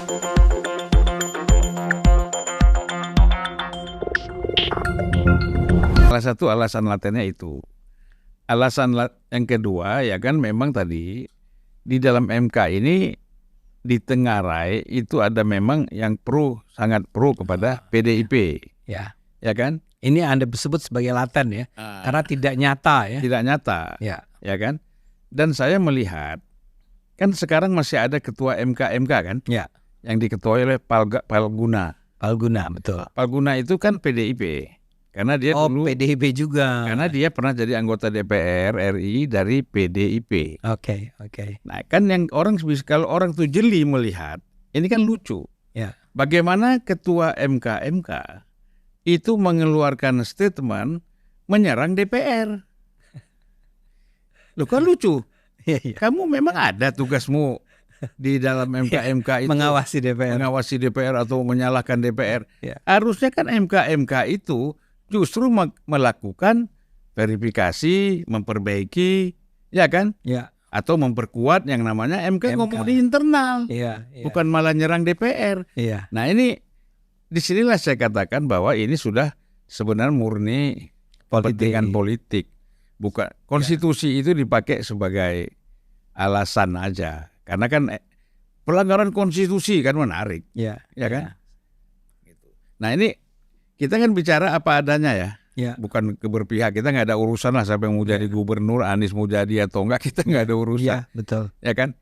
Salah satu alasan latennya itu. Yang kedua ya kan memang tadi di dalam MK ini ditengarai itu ada memang yang sangat pro kepada PDIP. Ya. Ya kan? Ini Anda sebut sebagai laten ya. Karena tidak nyata ya. Tidak nyata. Ya. Ya kan? Dan saya melihat kan sekarang masih ada ketua MK kan? Ya. Yang diketuai oleh Palguna. Palguna, betul. Palguna itu kan PDIP. Karena dia dulu PDIP juga. Karena dia pernah jadi anggota DPR RI dari PDIP. Oke. Nah, kan yang kalau orang tuh jeli melihat, ini kan lucu. Ya. Bagaimana ketua MK itu mengeluarkan statement menyerang DPR. Loh, kan lucu. Ya. Kamu memang ada tugasmu di dalam MK itu mengawasi DPR atau menyalahkan DPR. Ya. Harusnya kan MK itu justru melakukan verifikasi, memperbaiki, ya kan? Ya. Atau memperkuat yang namanya MK ngomong di internal, bukan malah nyerang DPR. Ya. Nah ini disinilah saya katakan bahwa ini sudah sebenarnya murni kepentingan politik, bukan konstitusi itu dipakai sebagai alasan aja. Karena kan pelanggaran konstitusi kan menarik, ya kan? Nah ini kita kan bicara apa adanya ya, bukan keberpihak. Kita nggak ada urusan lah siapa yang mau jadi gubernur, Anies mau jadi atau enggak, kita nggak ada urusan. Betul. Ya kan,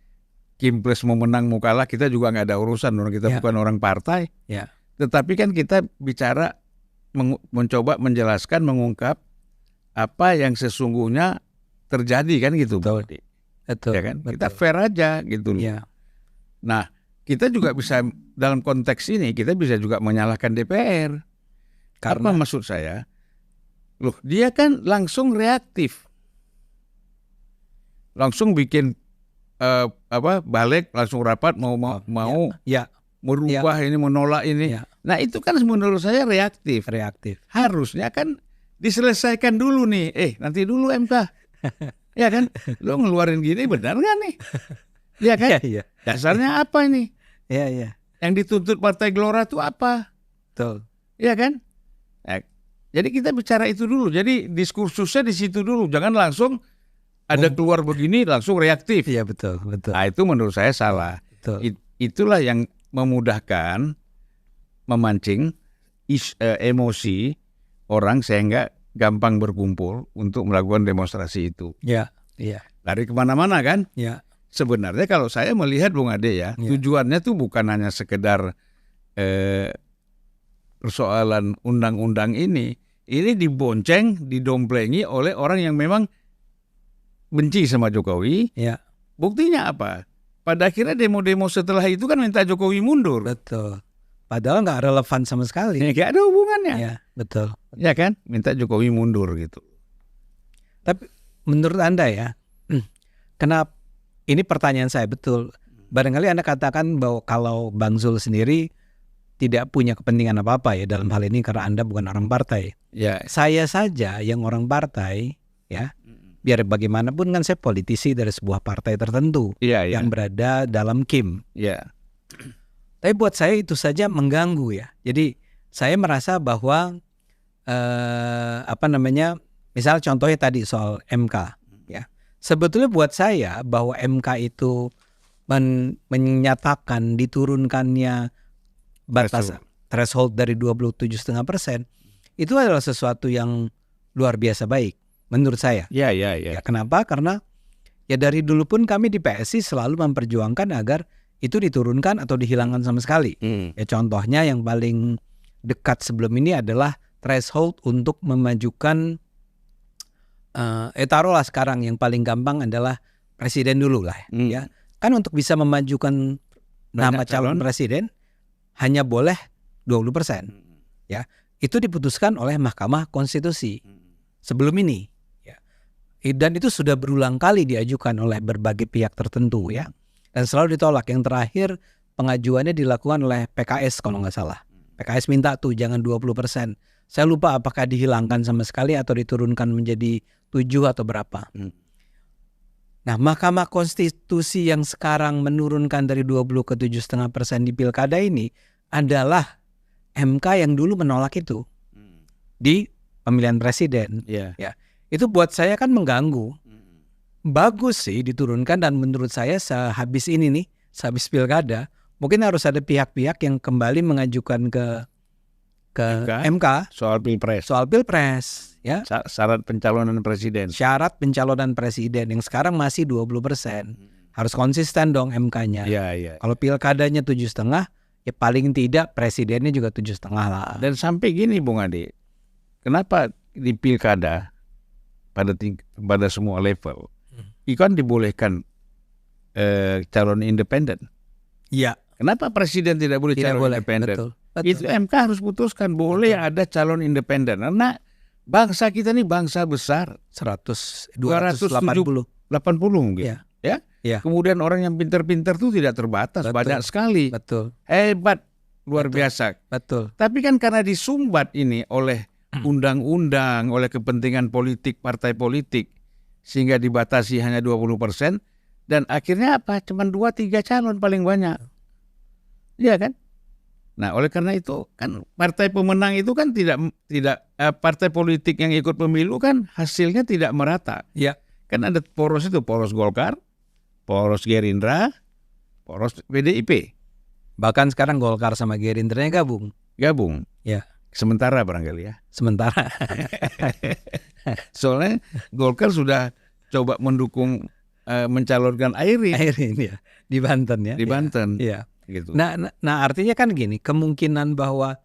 Kim Plus mau menang mau kalah, kita juga nggak ada urusan. Kita bukan orang partai. Ya. Tetapi kan kita bicara mencoba menjelaskan, mengungkap apa yang sesungguhnya terjadi kan gitu. Betul. Ya kan, kita fair aja gitu. Ya. Nah, kita juga bisa dalam konteks ini kita bisa juga menyalahkan DPR. Karena apa maksud saya? Loh, dia kan langsung reaktif. Langsung bikin balik, langsung rapat mau merubah ini, menolak ini. Nah, itu kan menurut saya reaktif. Harusnya kan diselesaikan dulu nih. Nanti dulu MK. Ya kan? Lo ngeluarin gini benar nggak nih? Ya kan? Dasarnya apa ini? Yang dituntut Partai Gelora itu apa? Betul. Ya kan? Jadi kita bicara itu dulu. Jadi diskursusnya di situ dulu. Jangan langsung ada keluar begini langsung reaktif. Iya betul. Nah itu menurut saya salah. Itulah yang memudahkan memancing emosi orang sehingga gampang berkumpul untuk melakukan demonstrasi itu. Iya. Lari kemana-mana kan? Iya. Sebenarnya kalau saya melihat Bung Ade ya, tujuannya tuh bukan hanya sekedar persoalan undang-undang ini dibonceng, didomplengi oleh orang yang memang benci sama Jokowi. Ya. Buktinya apa? Pada akhirnya demo-demo setelah itu kan minta Jokowi mundur. Betul. Padahal nggak relevan sama sekali. Nggak ada hubungannya. Ya, betul. Ya kan? Minta Jokowi mundur gitu. Tapi menurut Anda ya, kenapa? Ini pertanyaan saya betul. Barangkali Anda katakan bahwa kalau Bang Zul sendiri tidak punya kepentingan apa-apa ya dalam hal ini karena Anda bukan orang partai. Ya. Saya saja yang orang partai ya. Biar bagaimanapun kan saya politisi dari sebuah partai tertentu yang berada dalam KIM. Ya. Tapi buat saya itu saja mengganggu ya. Jadi saya merasa bahwa misal contohnya tadi soal MK ya. Sebetulnya buat saya bahwa MK itu menyatakan diturunkannya batas threshold dari 27,5% itu adalah sesuatu yang luar biasa baik menurut saya. Ya. Kenapa? Karena ya dari dulu pun kami di PSI selalu memperjuangkan agar itu diturunkan atau dihilangkan sama sekali. Ya contohnya yang paling dekat sebelum ini adalah threshold untuk memajukan taruhlah sekarang yang paling gampang adalah presiden dulu lah ya. Kan untuk bisa memajukan nama calon presiden hanya boleh 20%. Ya. Itu diputuskan oleh Mahkamah Konstitusi sebelum ini ya. Dan itu sudah berulang kali diajukan oleh berbagai pihak tertentu ya. Dan selalu ditolak. Yang terakhir pengajuannya dilakukan oleh PKS kalau nggak salah. PKS minta tuh jangan 20%. Saya lupa apakah dihilangkan sama sekali atau diturunkan menjadi 7 atau berapa. Nah, Mahkamah Konstitusi yang sekarang menurunkan dari 20 ke 7,5% di pilkada ini adalah MK yang dulu menolak itu di pemilihan presiden. Iya. Ya, itu buat saya kan mengganggu. Bagus sih diturunkan, dan menurut saya sehabis ini nih, sehabis pilkada, mungkin harus ada pihak-pihak yang kembali mengajukan ke MK Soal pilpres. soal pilpres, ya. Syarat pencalonan presiden. Syarat pencalonan presiden yang sekarang masih 20%. Harus konsisten dong MK-nya. Iya. Kalau pilkadanya 7,5, ya paling tidak presidennya juga 7,5 lah. Dan sampai gini Bung Adi, kenapa di pilkada pada semua level itu kan dibolehkan calon independen? Iya. Kenapa presiden tidak boleh calon independen? Betul. Itu MK harus putuskan boleh ada calon independen. Karena bangsa kita ini bangsa besar, 280 mungkin. Iya. Ya. Kemudian orang yang pintar-pintar itu tidak terbatas, banyak sekali. Betul. Hebat, luar biasa. Betul. Tapi kan karena disumbat ini oleh undang-undang, oleh kepentingan politik, partai politik, sehingga dibatasi hanya 20%, dan akhirnya apa? Cuma 2-3 calon paling banyak. Iya kan? Nah, oleh karena itu kan partai pemenang itu kan tidak partai politik yang ikut pemilu kan hasilnya tidak merata. Ya. Kan ada poros itu, poros Golkar, poros Gerindra, poros PDIP. Bahkan sekarang Golkar sama Gerindranya gabung. Ya. Sementara barangkali ya. Sementara. Soalnya Golkar sudah coba mendukung mencalonkan Airin ya, di Banten ya. Di Banten. Iya. Gitu. Nah artinya kan gini, kemungkinan bahwa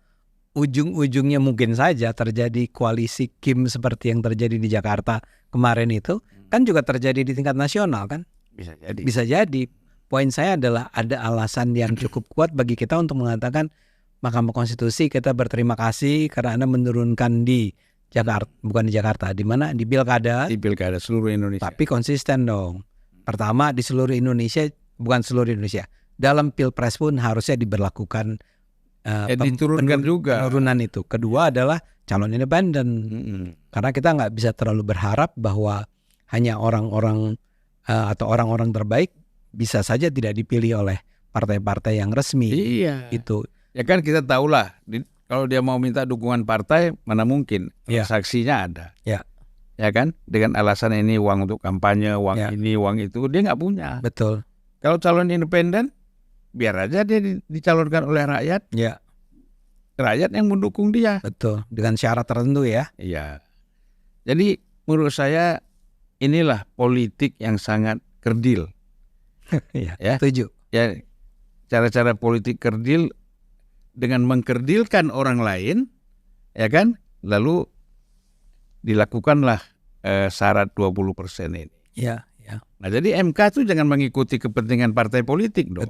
ujung-ujungnya mungkin saja terjadi koalisi Kim seperti yang terjadi di Jakarta kemarin itu kan juga terjadi di tingkat nasional kan? Bisa jadi. Poin saya adalah ada alasan yang cukup kuat bagi kita untuk mengatakan Mahkamah Konstitusi, kita berterima kasih karena Anda menurunkan di Jakarta, bukan di Jakarta, di mana? Di pilkada. Di pilkada seluruh Indonesia. Tapi konsisten dong. Pertama di seluruh Indonesia, bukan seluruh Indonesia. Dalam pilpres pun harusnya diberlakukan diturunkan juga penurunan itu. Kedua adalah calon independen. Karena kita nggak bisa terlalu berharap bahwa hanya orang-orang atau orang-orang terbaik bisa saja tidak dipilih oleh partai-partai yang resmi. Iya. Itu. Ya kan kita tahulah kalau dia mau minta dukungan partai mana mungkin transaksinya ada. Ya. Ya kan? Dengan alasan ini uang untuk kampanye, uang ini, uang itu, dia nggak punya. Betul. Kalau calon independen biar aja dia dicalonkan oleh rakyat. Ya. Rakyat yang mendukung dia. Betul. Dengan syarat tertentu ya. Iya. Jadi menurut saya inilah politik yang sangat kerdil. Ya. Setuju. Ya. Cara-cara politik kerdil dengan mengkerdilkan orang lain, ya kan? Lalu dilakukanlah syarat 20% ini. Ya. Nah, jadi MK itu jangan mengikuti kepentingan partai politik dong.